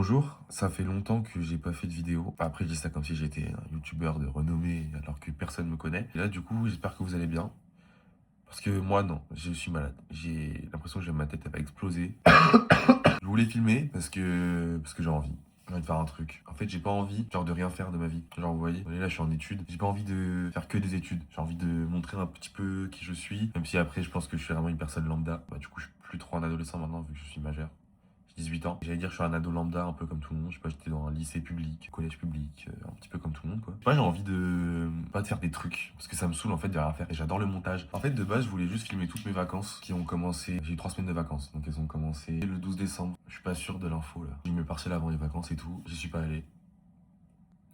Bonjour, ça fait longtemps que j'ai pas fait de vidéo. Enfin, après, je dis ça comme si j'étais un youtubeur de renommée alors que personne me connaît. Et là, du coup, j'espère que vous allez bien. Parce que moi, non, je suis malade. J'ai l'impression que ma tête elle va exploser. Je voulais filmer parce que j'ai envie. J'ai envie de faire un truc. En fait, j'ai pas envie, genre, de rien faire de ma vie. Genre, vous voyez, là, je suis en études. J'ai pas envie de faire que des études. J'ai envie de montrer un petit peu qui je suis. Même si après, je pense que je suis vraiment une personne lambda. Bah, du coup, je suis plus trop un adolescent maintenant vu que je suis majeur. J'ai 18 ans. J'allais dire je suis un ado lambda, un peu comme tout le monde. Je sais pas, j'étais dans un lycée public, collège public, un petit peu comme tout le monde, quoi. Moi, j'ai envie de pas de faire des trucs, parce que ça me saoule en fait de rien faire. Et j'adore le montage. En fait, de base, je voulais juste filmer toutes mes vacances qui ont commencé. J'ai eu 3 semaines de vacances, donc elles ont commencé le 12 décembre. Je suis pas sûr de l'info là. J'ai eu mes partiels avant les vacances et tout. J'y suis pas allé.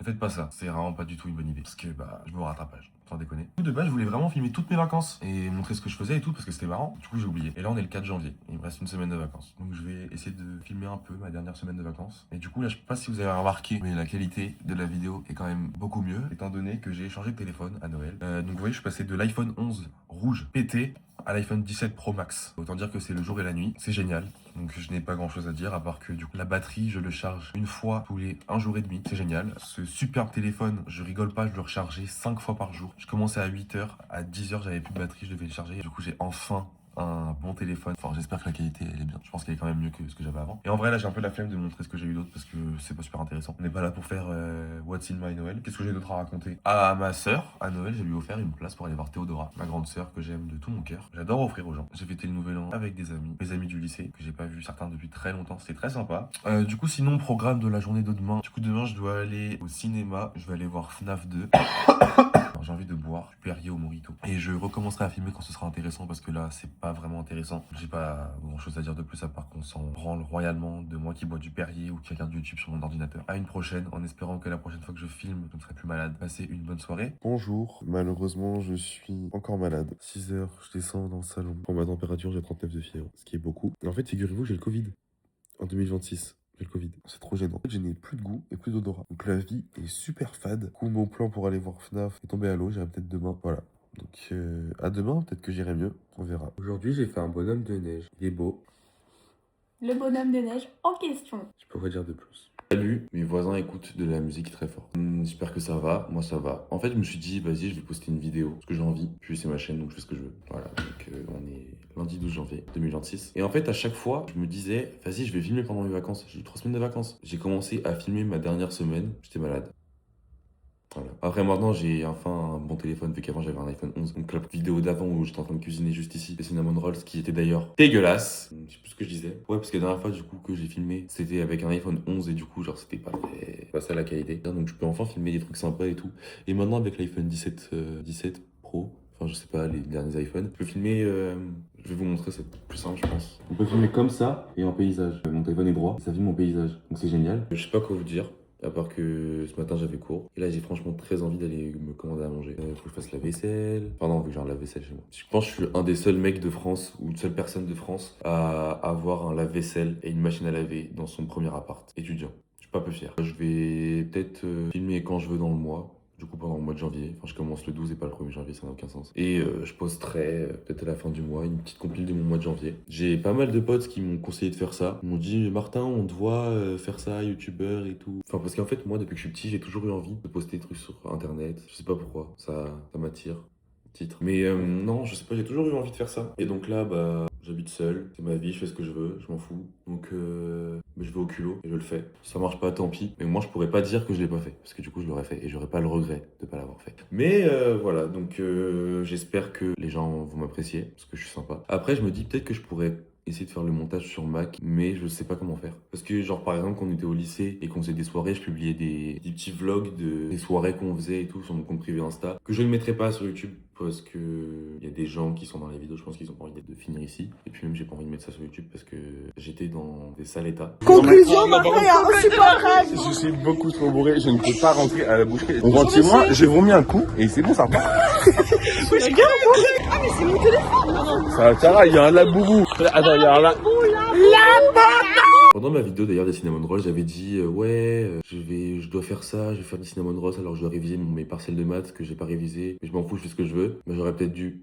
Ne faites pas ça, c'est vraiment pas du tout une bonne idée. Parce que bah, je vais au rattrapage, sans déconner. Du coup, de base, je voulais vraiment filmer toutes mes vacances et montrer ce que je faisais et tout, parce que c'était marrant. Du coup, j'ai oublié. Et là, on est le 4 janvier. Il me reste une semaine de vacances. Donc, je vais essayer de filmer un peu ma dernière semaine de vacances. Et du coup, là, je sais pas si vous avez remarqué, mais la qualité de la vidéo est quand même beaucoup mieux, étant donné que j'ai changé de téléphone à Noël. Donc, vous voyez, je suis passé de l'iPhone 11 rouge pété à l'iPhone 17 Pro Max. Autant dire que c'est le jour et la nuit. C'est génial. Donc je n'ai pas grand chose à dire à part que du coup la batterie je le charge une fois tous les 1 jour et demi. C'est génial. Ce superbe téléphone, je rigole pas, je le rechargeais 5 fois par jour. Je commençais à 8 h, à 10 h j'avais plus de batterie, je devais le charger. Du coup j'ai enfin un bon téléphone. Enfin j'espère que la qualité elle est bien. Je pense qu'elle est quand même mieux que ce que j'avais avant. Et en vrai là j'ai un peu la flemme de montrer ce que j'ai eu d'autre parce que c'est pas super intéressant. On n'est pas là pour faire What's in my Noël. Qu'est-ce que j'ai d'autre à raconter? À ma sœur, à Noël, j'ai lui offert une place pour aller voir Théodora, ma grande sœur que j'aime de tout mon cœur. J'adore offrir aux gens. J'ai fêté le nouvel an avec des amis, mes amis du lycée que j'ai pas vu certains depuis très longtemps. C'était très sympa. Du coup sinon programme de la journée de demain. Du coup demain je dois aller au cinéma. Je vais aller voir FNAF 2. J'ai envie de boire du Perrier au Mojito. Et je recommencerai à filmer quand ce sera intéressant parce que là, c'est pas vraiment intéressant. J'ai pas grand chose à dire de plus à part qu'on s'en branle royalement de moi qui bois du Perrier ou qui regarde YouTube sur mon ordinateur. À une prochaine, en espérant que la prochaine fois que je filme, je ne serai plus malade. Passez une bonne soirée. Bonjour, malheureusement, je suis encore malade. 6 h, je descends dans le salon. Pour ma température, j'ai 39 de fièvre, ce qui est beaucoup. En fait, figurez-vous, j'ai le Covid en 2026. J'ai le Covid. C'est trop gênant. En fait, je n'ai plus de goût et plus d'odorat. Donc la vie est super fade. Du coup, mon plan pour aller voir FNAF est tombé à l'eau. J'irai peut-être demain. Voilà. Donc à demain, peut-être que j'irai mieux. On verra. Aujourd'hui, j'ai fait un bonhomme de neige. Il est beau. Le bonhomme de neige en question. Je peux pas dire de plus. Salut, mes voisins écoutent de la musique très fort. J'espère que ça va, moi ça va. En fait, je me suis dit, vas-y, je vais poster une vidéo, parce que j'ai envie. Puis c'est ma chaîne, donc je fais ce que je veux. Voilà, donc on est lundi 12 janvier 2026. Et en fait, à chaque fois, je me disais, vas-y, je vais filmer pendant mes vacances. J'ai eu 3 semaines de vacances. J'ai commencé à filmer ma dernière semaine, j'étais malade. Voilà. Après maintenant j'ai enfin un bon téléphone vu qu'avant j'avais un iPhone 11. Donc la vidéo d'avant où j'étais en train de cuisiner juste ici, des cinnamon rolls qui étaient d'ailleurs dégueulasses. Je sais plus ce que je disais. Ouais parce que la dernière fois du coup que j'ai filmé c'était avec un iPhone 11 et du coup genre c'était pas ça la qualité. Donc je peux enfin filmer des trucs sympas et tout. Et maintenant avec l'iPhone 17 Pro, enfin je sais pas les derniers iPhones, je peux filmer, je vais vous montrer, c'est plus simple je pense. On peut filmer comme ça et en paysage. Mon téléphone est droit, ça filme mon paysage. Donc c'est génial. Je sais pas quoi vous dire. À part que ce matin j'avais cours. Et là j'ai franchement très envie d'aller me commander à manger. Faut que je fasse la vaisselle. Pardon, vu que j'ai un lave-vaisselle chez moi. Je pense que je suis un des seuls mecs de France, ou une seule personne de France, à avoir un lave-vaisselle et une machine à laver dans son premier appart étudiant. Je suis pas peu fier. Je vais peut-être filmer quand je veux dans le mois. Du coup pendant le mois de janvier, enfin je commence le 12 et pas le 1er janvier, ça n'a aucun sens. Et je posterai peut-être à la fin du mois une petite compile de mon mois de janvier. J'ai pas mal de potes qui m'ont conseillé de faire ça. Ils m'ont dit Martin on te voit faire ça, youtubeur et tout. Enfin parce qu'en fait moi depuis que je suis petit j'ai toujours eu envie de poster des trucs sur internet. Je sais pas pourquoi, ça m'attire. Titre. Mais non, je sais pas, j'ai toujours eu envie de faire ça. Et donc là, bah, j'habite seul, c'est ma vie, je fais ce que je veux, je m'en fous. Donc, mais je vais au culot et je le fais. Si ça marche pas, tant pis. Mais moi, je pourrais pas dire que je l'ai pas fait, parce que du coup, je l'aurais fait et j'aurais pas le regret de pas l'avoir fait. Mais voilà, donc j'espère que les gens vont m'apprécier, parce que je suis sympa. Après, je me dis peut-être que je pourrais essayer de faire le montage sur Mac, mais je sais pas comment faire. Parce que genre par exemple quand on était au lycée et qu'on faisait des soirées, je publiais des petits vlogs des soirées qu'on faisait et tout sur mon compte privé Insta, que je ne mettrai pas sur YouTube parce que il y a des gens qui sont dans les vidéos, je pense qu'ils ont pas envie de finir ici. Et puis même j'ai pas envie de mettre ça sur YouTube parce que j'étais dans des sales états. Conclusion, Martin est insupportable. Je suis beaucoup trop bourré, je ne peux pas rentrer à la boucherie. On rentre chez moi, j'ai vomi un coup et c'est bon, ça part. Ah mais c'est mon téléphone. Ça va, il y a un labourou. Attends, il y a un Pendant ma vidéo d'ailleurs des cinnamon rolls, j'avais dit je dois faire ça, je vais faire des cinnamon rolls alors je dois réviser mes partiels de maths que j'ai pas révisé. Mais je m'en fous, je fais ce que je veux. Mais j'aurais peut-être dû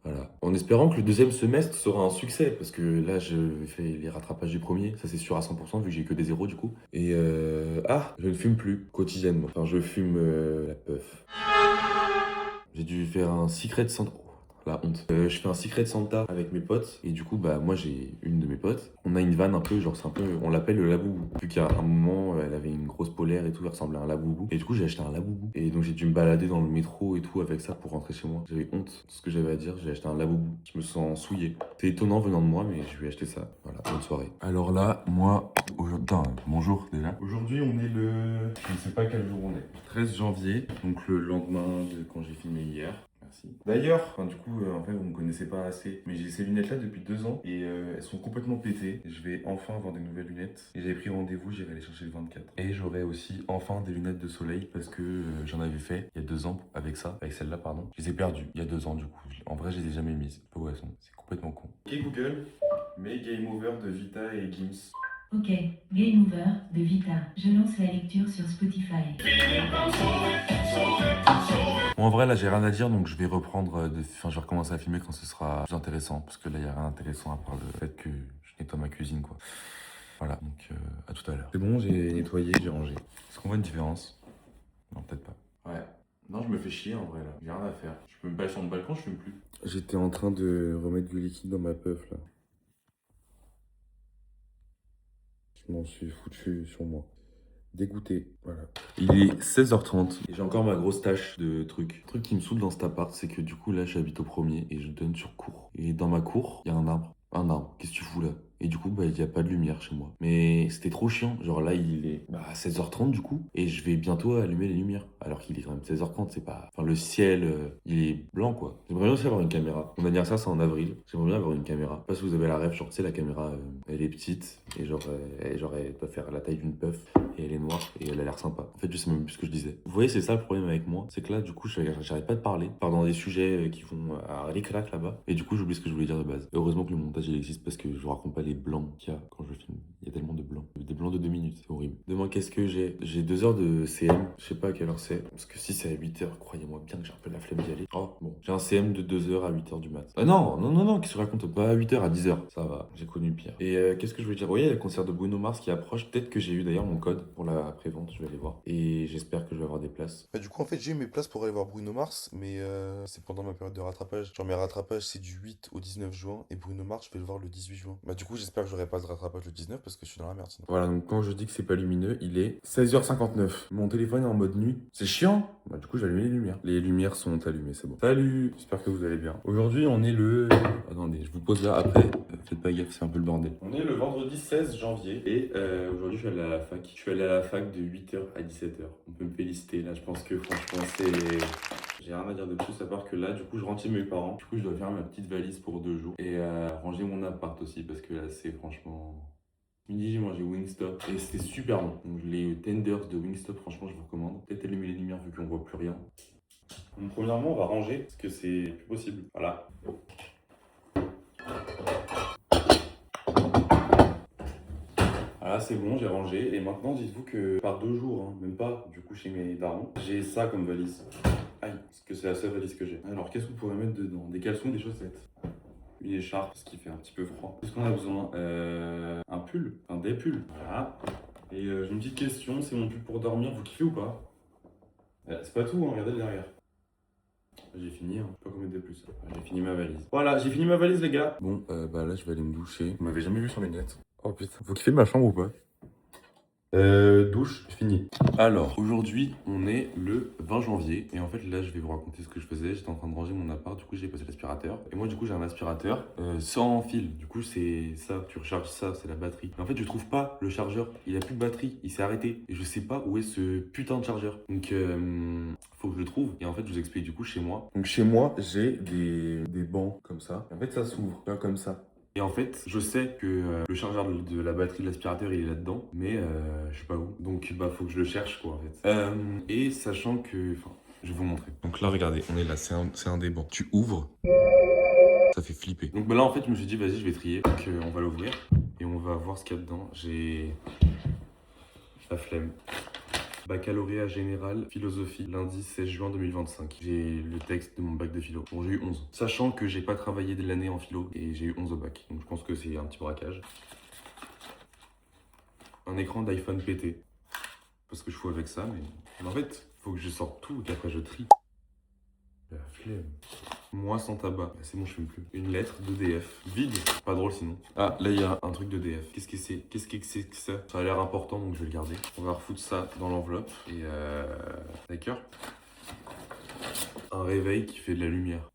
Voilà. En espérant que le deuxième semestre sera un succès, parce que là, je fais les rattrapages du premier, ça c'est sûr à 100%, vu que j'ai que des zéros du coup. Et je ne fume plus quotidiennement. Enfin, je fume la puff. J'ai dû faire un secret Santa. Oh, la honte. Je fais un secret Santa avec mes potes. Et du coup, bah, moi, j'ai une de mes potes. On a une vanne un peu, genre, c'est un peu. On l'appelle le laboubou. Vu qu'à un moment, elle avait une grosse polaire et tout, elle ressemblait à un laboubou. Et du coup, j'ai acheté un laboubou. Et donc, j'ai dû me balader dans le métro et tout avec ça pour rentrer chez moi. J'avais honte de ce que j'avais à dire. J'ai acheté un laboubou. Je me sens souillé. C'est étonnant venant de moi, mais je lui ai acheté ça. Voilà, bonne soirée. Alors là, moi, bonjour déjà. Aujourd'hui, on est le. Je ne sais pas quel jour on est. 13 janvier, donc le lendemain de quand j'ai filmé hier. Merci. D'ailleurs, du coup, en fait, vous me connaissez pas assez, mais j'ai ces lunettes-là depuis 2 ans et elles sont complètement pétées. Je vais enfin avoir des nouvelles lunettes et j'avais pris rendez-vous, j'irai les chercher le 24. Et j'aurai aussi enfin des lunettes de soleil parce que j'en avais fait il y a 2 ans avec ça, avec celle-là, pardon. Je les ai perdues il y a 2 ans du coup. En vrai, je les ai jamais mises. Pas où elles sont. C'est complètement con. Ok Google, mets Game Over de Vita et Gims. Ok, Game Over de Vita. Je lance la lecture sur Spotify. Bon, en vrai, là, j'ai rien à dire, donc je vais reprendre, je vais recommencer à filmer quand ce sera plus intéressant, parce que là, il n'y a rien d'intéressant à part le fait que je nettoie ma cuisine, quoi. Voilà, donc à tout à l'heure. C'est bon, j'ai nettoyé, j'ai rangé. Est-ce qu'on voit une différence? Non, peut-être pas. Ouais. Non, je me fais chier en vrai, là. J'ai rien à faire. Je peux me balader sur mon balcon, je fume plus. J'étais en train de remettre du liquide dans ma puff, là. Je m'en suis foutu sur moi. Dégoûté, voilà. Il est 16h30 et j'ai encore ma grosse tâche de trucs. Le truc qui me saoule dans cet appart, c'est que du coup là j'habite au premier et je donne sur cour. Et dans ma cour, il y a un arbre. Un arbre, qu'est-ce que tu fous là? Et du coup, bah, il n'y a pas de lumière chez moi. Mais c'était trop chiant. Genre là, il est 16h30 du coup. Et je vais bientôt allumer les lumières. Alors qu'il est quand même 16h30, c'est pas. Enfin, le ciel, il est blanc quoi. J'aimerais bien aussi avoir une caméra. Mon anniversaire, c'est en avril. J'aimerais bien avoir une caméra. Je sais pas si vous avez la rêve, genre, tu sais, la caméra, elle est petite. Et genre, elle doit faire la taille d'une puff. Et elle est noire. Et elle a l'air sympa. En fait, je sais même plus ce que je disais. Vous voyez, c'est ça le problème avec moi. C'est que là, du coup, j'arrête pas de parler. Je pars dans des sujets qui vont à ric-rac là-bas. Et du coup, j'oublie ce que je voulais dire de base. Et heureusement que le montage, il existe parce que je vous raconte pas les blancs qu'il y a quand je filme. Il y a tellement de blancs. Des blancs de 2 minutes, c'est horrible. Demain, qu'est-ce que j'ai? J'ai 2 heures de CM. Je sais pas à quelle heure c'est. Parce que si c'est à 8 heures, croyez-moi bien que j'ai un peu la flemme d'y aller. Oh, bon. J'ai un CM de 2 heures à 8 heures du mat. Ah non, qu'est-ce que je raconte? Pas à 8 heures, à 10 heures. Ça va, j'ai connu pire. Et qu'est-ce que je veux dire? Vous voyez, il y a le concert de Bruno Mars qui approche. Peut-être que j'ai eu d'ailleurs mon code pour la prévente. Je vais aller voir. Et j'espère que je vais avoir des places. Bah, du coup, en fait, j'ai eu mes places pour aller voir Bruno Mars, mais c'est pendant ma période de rattrapage. Genre, mes rattrapages, c'est du 8 au 19 juin, et Bruno Mars, je vais le voir le 18 juin. Bah, du coup, j'espère que j'aurai pas de rattrapage le 19 parce que je suis dans la merde sinon. Voilà, donc quand je dis que c'est pas lumineux, il est 16h59. Mon téléphone est en mode nuit. C'est chiant. Bah, du coup, j'ai allumé les lumières. Les lumières sont allumées, c'est bon. Salut, j'espère que vous allez bien. Aujourd'hui, on est le. Attendez, je vous pose là après. Faites pas gaffe, c'est un peu le bordel. On est le vendredi 16 janvier et aujourd'hui, je suis allé à la fac. Je suis allé à la fac de 8h à 17h. On peut me féliciter. Là, je pense que franchement, c'est. J'ai rien à dire de plus à part que là, du coup, je rentre chez mes parents. Du coup, je dois faire ma petite valise pour 2 jours et ranger mon appart aussi parce que là, c'est franchement. Midi, j'ai mangé Wingstop et c'était super bon. Donc, les tenders de Wingstop, franchement, je vous recommande. Peut-être allumer les lumières vu qu'on voit plus rien. Donc, premièrement, on va ranger parce que c'est plus possible. Voilà. Voilà, c'est bon, j'ai rangé. Et maintenant, dites-vous que par 2 jours, hein, même pas, du coup, chez mes darons, j'ai ça comme valise. Aïe, parce que c'est la seule valise que j'ai. Alors, qu'est-ce qu'on pourrait mettre dedans? Des caleçons, des chaussettes. Une écharpe, parce qu'il fait un petit peu froid. Qu'est-ce qu'on a besoin? Un pull, des pulls. Voilà. Et j'ai une petite question, c'est mon pull pour dormir, vous kiffez ou pas? C'est pas tout, hein, regardez le derrière. J'ai fini, hein. Pas combien de plus. J'ai fini ma valise. Voilà, j'ai fini ma valise, les gars. Bon, bah là, je vais aller me doucher. Vous m'avez jamais vu sur les nets. Oh putain, vous kiffez ma chambre ou pas? Douche, fini. Alors, aujourd'hui, on est le 20 janvier. Et en fait, là, je vais vous raconter ce que je faisais. J'étais en train de ranger mon appart. Du coup, j'ai passé l'aspirateur. Et moi, du coup, j'ai un aspirateur sans fil. Du coup, c'est ça. Tu recharges ça, c'est la batterie. Mais en fait, je trouve pas le chargeur. Il a plus de batterie. Il s'est arrêté. Et je sais pas où est ce putain de chargeur. Donc, faut que je le trouve. Et en fait, je vous explique du coup chez moi. Donc, chez moi, j'ai des bancs comme ça. Et en fait, ça s'ouvre. Comme ça. Et en fait, je sais que le chargeur de la batterie de l'aspirateur, il est là-dedans, mais je sais pas où. Donc, bah, faut que je le cherche, quoi, en fait. Et sachant que... Enfin, je vais vous montrer. Donc là, regardez, on est là, c'est un des bancs. Tu ouvres, ça fait flipper. Donc bah, là, en fait, je me suis dit, vas-y, je vais trier. Donc, on va l'ouvrir et on va voir ce qu'il y a dedans. J'ai la flemme. Baccalauréat général, philosophie, lundi 16 juin 2025. J'ai le texte de mon bac de philo. Bon, j'ai eu 11. Sachant que j'ai pas travaillé de l'année en philo et j'ai eu 11 au bac. Donc je pense que c'est un petit braquage. Un écran d'iPhone pété. Parce que je fous avec ça, mais en fait, faut que je sorte tout et qu'après je trie. La flemme. Moi sans tabac. Bah, c'est bon, je fume plus. Une lettre d'EDF. Vide. Pas drôle sinon. Ah, là il y a un truc d'EDF. Qu'est-ce que c'est? Qu'est-ce que c'est que ça? Ça a l'air important donc je vais le garder. On va refoutre ça dans l'enveloppe. Et d'accord. Un réveil qui fait de la lumière.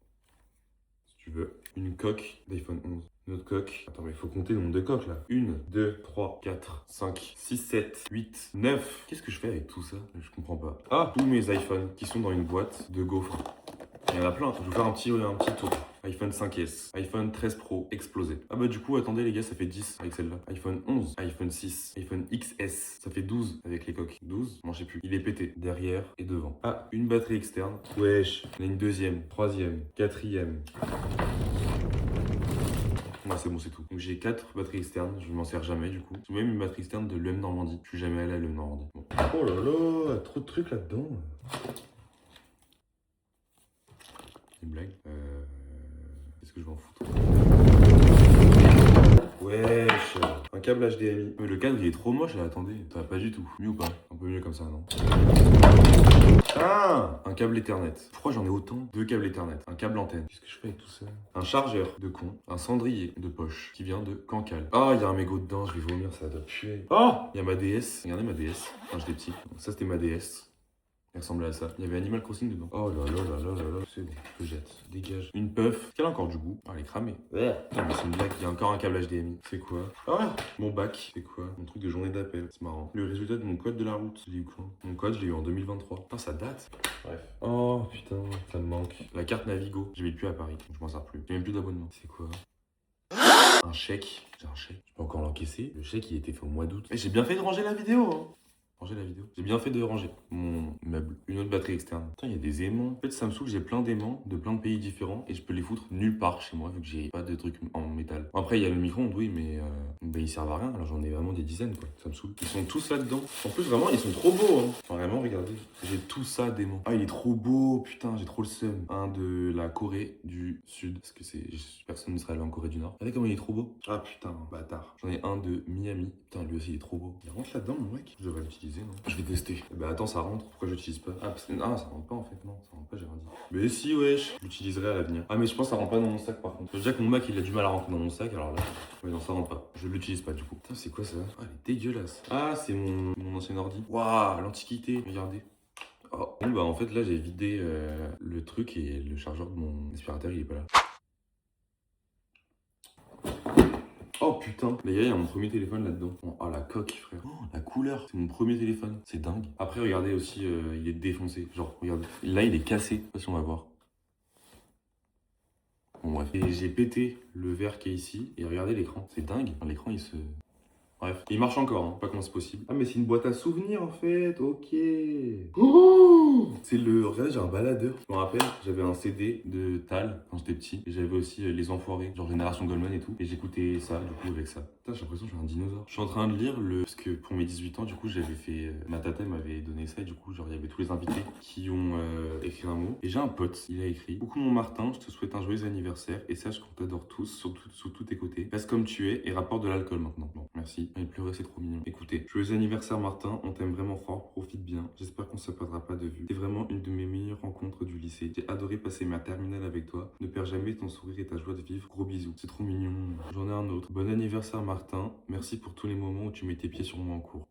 Si tu veux. Une coque d'iPhone 11. Une autre coque. Attends, mais il faut compter le nombre de coques là. 1, 2, 3, 4, 5, 6, 7, 8, 9. Qu'est-ce que je fais avec tout ça? Je comprends pas. Ah, tous mes iPhones qui sont dans une boîte de gaufres. Il y en a plein. Je vais vous faire un petit tour. iPhone 5S, iPhone 13 Pro, explosé. Ah bah du coup, attendez les gars, ça fait 10 avec celle-là. iPhone 11, iPhone 6, iPhone XS, ça fait 12 avec les coques. 12, non je sais plus. Il est pété, derrière et devant. Ah, une batterie externe. Wesh, il y en a une deuxième, troisième, quatrième. Ouais, c'est bon, c'est tout. Donc j'ai 4 batteries externes, je m'en sers jamais du coup. J'ai même une batterie externe de l'EM Normandie. Je suis jamais allé à l'EM Normandie. Bon. Oh là là, trop de trucs là-dedans. C'est une blague. Qu'est-ce que je vais en foutre? Wesh, un câble HDMI. Mais le cadre il est trop moche là, attendez. Ça va pas du tout. Mieux ou pas? Un peu mieux comme ça, non? Ah, un câble Ethernet. Pourquoi j'en ai autant? 2 câbles Ethernet, un câble antenne. Qu'est-ce que je fais avec tout ça? Un chargeur de con, un cendrier de poche qui vient de Cancale. Ah, il y a un mégot dedans, je vais vomir, ça doit puer. Ah, il y a ma DS. Regardez ma DS quand j'étais petit. Donc ça c'était ma DS. Elle ressemblait à ça. Il y avait Animal Crossing dedans. Oh là là là là là là. C'est bon, je jette. Dégage. Une puff. Qu'elle a encore du goût. Ah, elle est cramée. Putain, mais c'est une blague. Il y a encore un câble HDMI. C'est quoi? Ah, mon bac. C'est quoi? Mon truc de journée d'appel. C'est marrant. Le résultat de mon code de la route. Je l'ai eu quand? Mon code, je l'ai eu en 2023. Putain, ça date. Bref. Oh putain, ça me manque. La carte Navigo. Je vais plus à Paris. Donc je m'en sers plus. J'ai même plus d'abonnement. C'est quoi? Un chèque. J'ai un chèque. Je peux encore l'encaisser. Le chèque, il était fait au mois d'août. Et j'ai bien fait de ranger la vidéo, hein. Ranger la vidéo. J'ai bien fait de ranger mon meuble. Une autre batterie externe. Putain, il y a des aimants. En fait, ça me saoule, j'ai plein d'aimants de plein de pays différents et je peux les foutre nulle part chez moi vu que j'ai pas de trucs en métal. Bon, après, il y a le micro-ondes, oui, mais bah, ils servent à rien. Alors j'en ai vraiment des dizaines, quoi. Ça me saoule. Ils sont tous là-dedans. En plus, vraiment, ils sont trop beaux, hein. Enfin, vraiment, regardez. J'ai tout ça d'aimants. Ah, il est trop beau. Putain, j'ai trop le seum. Un de la Corée du Sud. Parce que c'est. Personne ne serait allé en Corée du Nord. Regardez comment il est trop beau. Ah, putain, bâtard. J'en ai un de Miami. Putain, lui aussi, il est trop beau. Il rentre là-dedans, mon mec. Je devrais l'utiliser, non? Je vais tester. Bah attends, ça rentre. Pourquoi j'utilise pas? Ah, parce que... ah, ça rentre pas en fait. Non, ça rentre pas, j'ai rien dit. Mais si, wesh. J'utiliserai à l'avenir. Ah, mais je pense que ça rentre pas dans mon sac par contre. Déjà que mon Mac il a du mal à rentrer dans mon sac, alors là. Mais non, ça rentre pas. Je l'utilise pas du coup. Putain, c'est quoi ça? Ah, elle est dégueulasse. Ah, c'est mon ancien ordi. Waouh, l'antiquité. Regardez. Oh. Bon, bah en fait, là, j'ai vidé le truc et le chargeur de mon aspirateur, il est pas là. Oh putain, les gars, il y a mon premier téléphone là-dedans. Oh la coque, frère. Oh, la couleur, c'est mon premier téléphone. C'est dingue. Après, regardez aussi, il est défoncé. Genre, regardez. Là, il est cassé. Je sais pas si on va voir. Bon, bref. Et j'ai pété le verre qui est ici. Et regardez l'écran. C'est dingue. L'écran, il se... Bref, il marche encore, hein. Je sais pas comment c'est possible. Ah, mais c'est une boîte à souvenirs en fait, ok. Oh, c'est le. Regardez, j'ai un baladeur. Je me rappelle, j'avais un CD de Tal quand j'étais petit. Et j'avais aussi Les Enfoirés, genre Génération Goldman et tout. Et j'écoutais ça, du coup, avec ça. Putain, j'ai l'impression que je suis un dinosaure. Je suis en train de lire le. Parce que pour mes 18 ans, du coup, j'avais fait. Ma tata m'avait donné ça, et du coup, genre, il y avait tous les invités qui ont écrit un mot. Et j'ai un pote, il a écrit: Coucou mon Martin, je te souhaite un joyeux anniversaire. Et sache qu'on t'adore tous, sous tous tes côtés. Reste comme tu es et rapporte de l'alcool maintenant. Bon, merci. Il pleurait, c'est trop mignon. Écoutez, joyeux anniversaire Martin, on t'aime vraiment fort, profite bien. J'espère qu'on se perdra pas de vue. C'est vraiment une de mes meilleures rencontres du lycée. J'ai adoré passer ma terminale avec toi. Ne perds jamais ton sourire et ta joie de vivre. Gros bisous. C'est trop mignon. J'en ai un autre. Bon anniversaire Martin. Merci pour tous les moments où tu mets tes pieds sur moi en cours.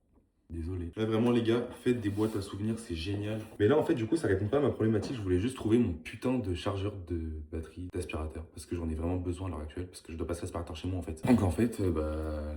Désolé. Là, vraiment, les gars, faites des boîtes à souvenirs, c'est génial. Mais là, en fait, du coup, ça répond pas à ma problématique. Je voulais juste trouver mon putain de chargeur de batterie d'aspirateur. Parce que j'en ai vraiment besoin à l'heure actuelle. Parce que je dois passer l'aspirateur chez moi, en fait. Donc, en fait, bah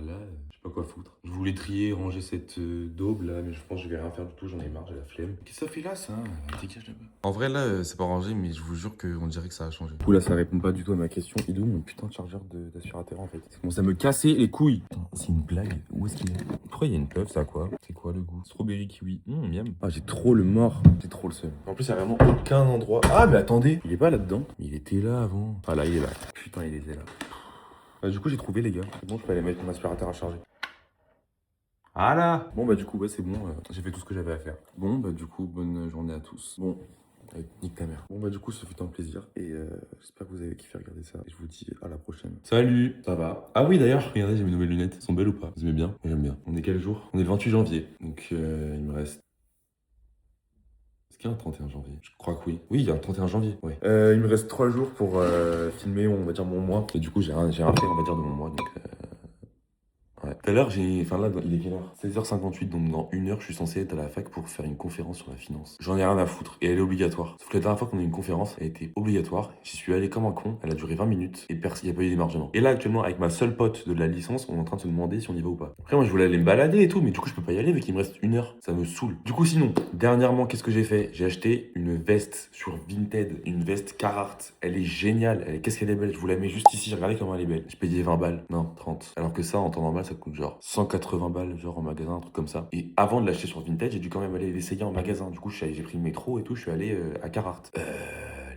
là, je sais pas quoi foutre. Je voulais trier, ranger cette daube là, mais je pense que je vais rien faire du tout. J'en ai marre, j'ai la flemme. Qu'est-ce que ça fait là, ça? Dégage là-bas. En vrai, là, c'est pas rangé, mais je vous jure qu'on dirait que ça a changé. Du coup, là, ça répond pas du tout à ma question. Il est où mon putain de chargeur d'aspirateur, en fait? Ça commence à me casser les couilles. C'est une blague. Où est-ce qu'il est? Pourquoi il y a une puff, ça, quoi? C'est quoi le goût? Strawberry kiwi. Miam. Ah, j'ai trop le mort. J'ai trop le seum. En plus, il y a vraiment aucun endroit. Ah, mais attendez. Il est pas là-dedans. Il était là avant. Ah, là, il est là. Putain, il était là. Du coup, j'ai trouvé, les gars. C'est bon, je peux aller mettre mon aspirateur à charger. Voilà. Bon, bah, du coup, ouais, c'est bon. J'ai fait tout ce que j'avais à faire. Bon, bah, du coup, bonne journée à tous. Bon. Nique ta mère. Bon, bah, du coup, ce fut un plaisir. Et j'espère que vous avez kiffé regarder ça. Et je vous dis à la prochaine. Salut. Ça va? Ah oui, d'ailleurs, regardez, j'ai mes nouvelles lunettes. Elles sont belles ou pas? Vous aimez bien? Moi, j'aime bien. On est quel jour? On est le 28 janvier. Donc, il me reste. Est-ce qu'il y a un 31 janvier? Je crois que oui. Oui, il y a un 31 janvier. Ouais. Il me reste 3 jours pour filmer, on va dire, mon mois. Et du coup, j'ai rien fait, on va dire, de mon mois. Donc. Ouais. Tout à l'heure, enfin là, il est quelle heure? 16h58, donc dans 1 heure, je suis censé être à la fac pour faire une conférence sur la finance. J'en ai rien à foutre, et elle est obligatoire. Sauf que la dernière fois qu'on a eu une conférence, elle était obligatoire. J'y suis allé comme un con, elle a duré 20 minutes, et il n'y a pas eu d'émargement. Et là, actuellement, avec ma seule pote de la licence, on est en train de se demander si on y va ou pas. Après, moi, je voulais aller me balader et tout, mais du coup, je peux pas y aller vu qu'il me reste 1 heure. Ça me saoule. Du coup, sinon, dernièrement, qu'est-ce que j'ai fait? J'ai acheté une veste sur Vinted, une veste Carhartt. Elle est géniale. Qu'est-ce qu'elle est belle. Je vous la mets juste ici, regardez comment elle est belle. Je payais 20 balles. Non, 30. Alors que ça, en temps normal, ça coûte genre 180 balles, genre en magasin, un truc comme ça. Et avant de l'acheter sur Vinted, j'ai dû quand même aller l'essayer en magasin. Du coup, j'ai pris le métro et tout, je suis allé à Carhartt.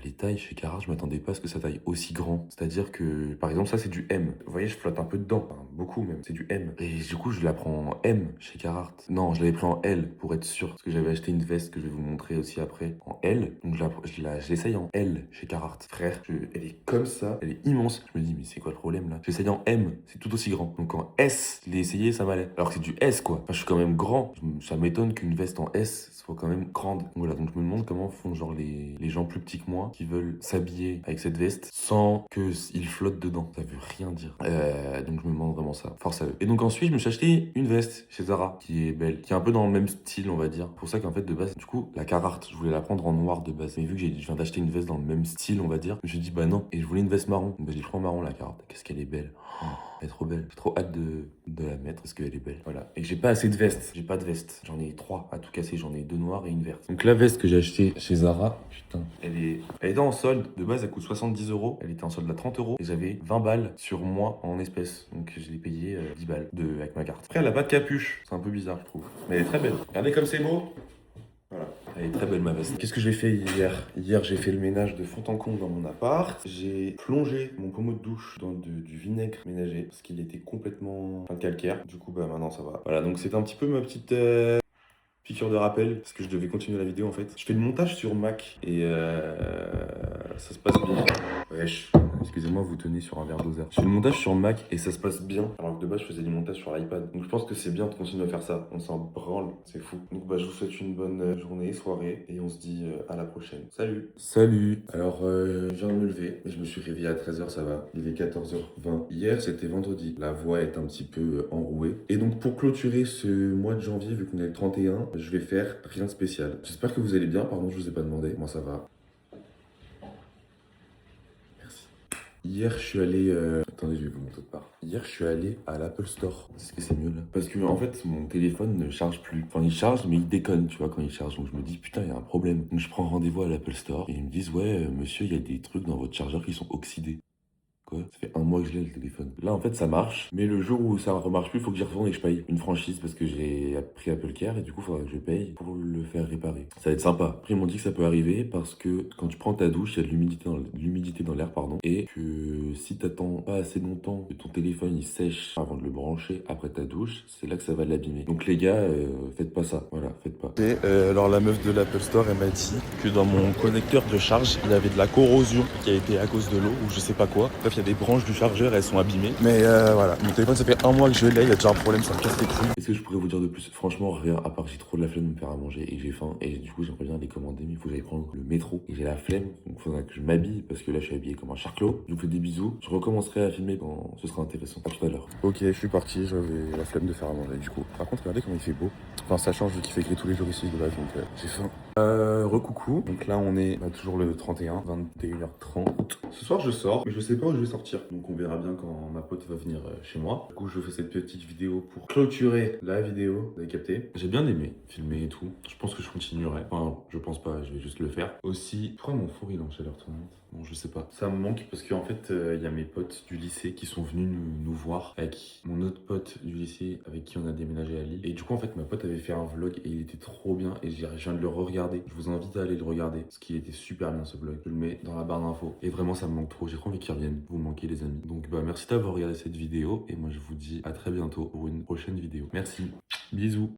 Les tailles chez Carhartt, je m'attendais pas à ce que ça taille aussi grand. C'est-à-dire que, par exemple, ça c'est du M. Vous voyez, je flotte un peu dedans, enfin, beaucoup même. C'est du M. Et du coup, je la prends en M chez Carhartt. Non, je l'avais pris en L pour être sûr. Parce que j'avais acheté une veste que je vais vous montrer aussi après en L. Donc je l'essaye en L chez Carhartt. Frère, elle est comme ça, elle est immense. Je me dis, mais c'est quoi le problème là? J'essaye en M, c'est tout aussi grand. Donc en S, je l'ai essayé, ça m'allait. Alors que c'est du S quoi. Enfin, je suis quand même grand. Ça m'étonne qu'une veste en S soit quand même grande. Donc voilà, donc je me demande comment font genre les gens plus petits que moi qui veulent s'habiller avec cette veste sans qu'ils flottent dedans. Ça veut rien dire. Donc je me demande vraiment ça. Force à eux. Et donc ensuite, je me suis acheté une veste chez Zara qui est belle, qui est un peu dans le même style, on va dire. Pour ça qu'en fait, de base, du coup, la Carhartt, je voulais la prendre en noir de base. Mais vu que je viens d'acheter une veste dans le même style, on va dire, je me suis dit, bah non. Et je voulais une veste marron. Donc, je l'ai pris en marron, la Carhartt. Qu'est-ce qu'elle est belle. Oh, elle est trop belle. J'ai trop hâte de la mettre parce qu'elle est belle. Voilà. Et que j'ai pas assez de vestes. J'ai pas de veste. J'en ai 3 à tout casser. J'en ai 2 noires et une verte. Donc la veste que j'ai achetée chez Zara, putain, elle était en solde. De base, elle coûte 70 euros. Elle était en solde à 30 euros. Et j'avais 20 balles sur moi en espèces. Donc je l'ai payé 10 balles avec ma carte. Après, elle a pas de capuche. C'est un peu bizarre, je trouve. Mais elle est très belle. Regardez comme c'est beau. Voilà, elle est très belle ma veste. Qu'est-ce que j'ai fait hier? Hier, j'ai fait le ménage de fond en comble dans mon appart. J'ai plongé mon pommeau de douche dans du vinaigre ménager parce qu'il était complètement calcaire. Du coup, bah maintenant ça va. Voilà, donc c'était un petit peu ma petite piqûre de rappel parce que je devais continuer la vidéo en fait. Je fais le montage sur Mac et ça se passe bien. Wesh. Excusez-moi, vous tenez sur un verre d'oser. Je fais le montage sur Mac et ça se passe bien. Alors que de base, je faisais du montage sur iPad. Donc je pense que c'est bien de continuer à faire ça. On s'en branle, c'est fou. Donc bah, je vous souhaite une bonne journée, soirée et on se dit à la prochaine. Salut. Salut. Alors, je viens de me lever. Je me suis réveillé à 13h, ça va. Il est 14h20. Hier, c'était vendredi. La voix est un petit peu enrouée. Et donc, pour clôturer ce mois de janvier, vu qu'on est le 31, je vais faire rien de spécial. J'espère que vous allez bien. Pardon, je vous ai pas demandé. Moi, ça va. Hier, je suis allé. Attendez, je vais vous montrer autre part. Hier, je suis allé à l'Apple Store. Est-ce que c'est mieux là? Parce que, en fait, mon téléphone ne charge plus. Enfin, il charge, mais il déconne, tu vois, quand il charge. Donc, je me dis, putain, il y a un problème. Donc, je prends rendez-vous à l'Apple Store et ils me disent, ouais, monsieur, il y a des trucs dans votre chargeur qui sont oxydés. Quoi? Ça fait 1 mois que je l'ai le téléphone. Là en fait ça marche, mais le jour où ça ne remarche plus, il faut que j'y retourne et que je paye une franchise parce que j'ai pris Apple Care et du coup il faudra que je paye pour le faire réparer. Ça va être sympa. Après ils m'ont dit que ça peut arriver parce que quand tu prends ta douche, il y a de l'humidité dans l'air pardon, et que si t'attends pas assez longtemps que ton téléphone il sèche avant de le brancher après ta douche, c'est là que ça va l'abîmer. Donc les gars, faites pas ça. Voilà, faites pas. Et alors la meuf de l'Apple Store, elle m'a dit que dans mon connecteur de charge, il y avait de la corrosion qui a été à cause de l'eau ou je sais pas quoi. Bref, il y a des branches du chargeur, elles sont abîmées. Mais voilà, mon téléphone, ça fait 1 mois que je l'ai, il y a déjà un problème, ça me casse les couilles. Qu'est-ce que je pourrais vous dire de plus? Franchement, rien, à part que j'ai trop de la flemme de me faire à manger et que j'ai faim. Et du coup, j'aimerais bien les commander, mais il faut que j'aille prendre le métro. Et j'ai la flemme, donc il faudra que je m'habille parce que là, je suis habillé comme un charclos. Je vous fais des bisous. Je recommencerai à filmer quand ce sera intéressant. À tout à l'heure. Ok, je suis parti, j'avais la flemme de faire à manger du coup. Par contre, regardez comment il fait beau. Enfin, ça change vu qu'il fait gris tous les jours ici de base, donc j'ai faim. Recoucou. Donc là, on est toujours le 31, 21h30. Ce soir, je sors, mais je sais pas où je vais sortir. Donc on verra bien quand ma pote va venir chez moi. Du coup, je fais cette petite vidéo pour clôturer la vidéo. Vous avez capté? J'ai bien aimé filmer et tout. Je pense que je continuerai. Enfin, je pense pas, je vais juste le faire. Aussi, pourquoi mon four il est en chaleur tournante? Bon, je sais pas. Ça me manque parce qu'en fait, il y a mes potes du lycée qui sont venus nous voir avec mon autre pote du lycée avec qui on a déménagé à Lille. Et du coup, en fait, ma pote avait fait un vlog et il était trop bien et je viens de le regarder. Je vous invite à aller le regarder parce qu'il était super bien ce vlog. Je le mets dans la barre d'infos. Et vraiment, ça me manque trop. J'ai trop envie qu'il revienne. Vous me manquez, les amis. Donc, bah, merci d'avoir regardé cette vidéo et moi, je vous dis à très bientôt pour une prochaine vidéo. Merci. Bisous.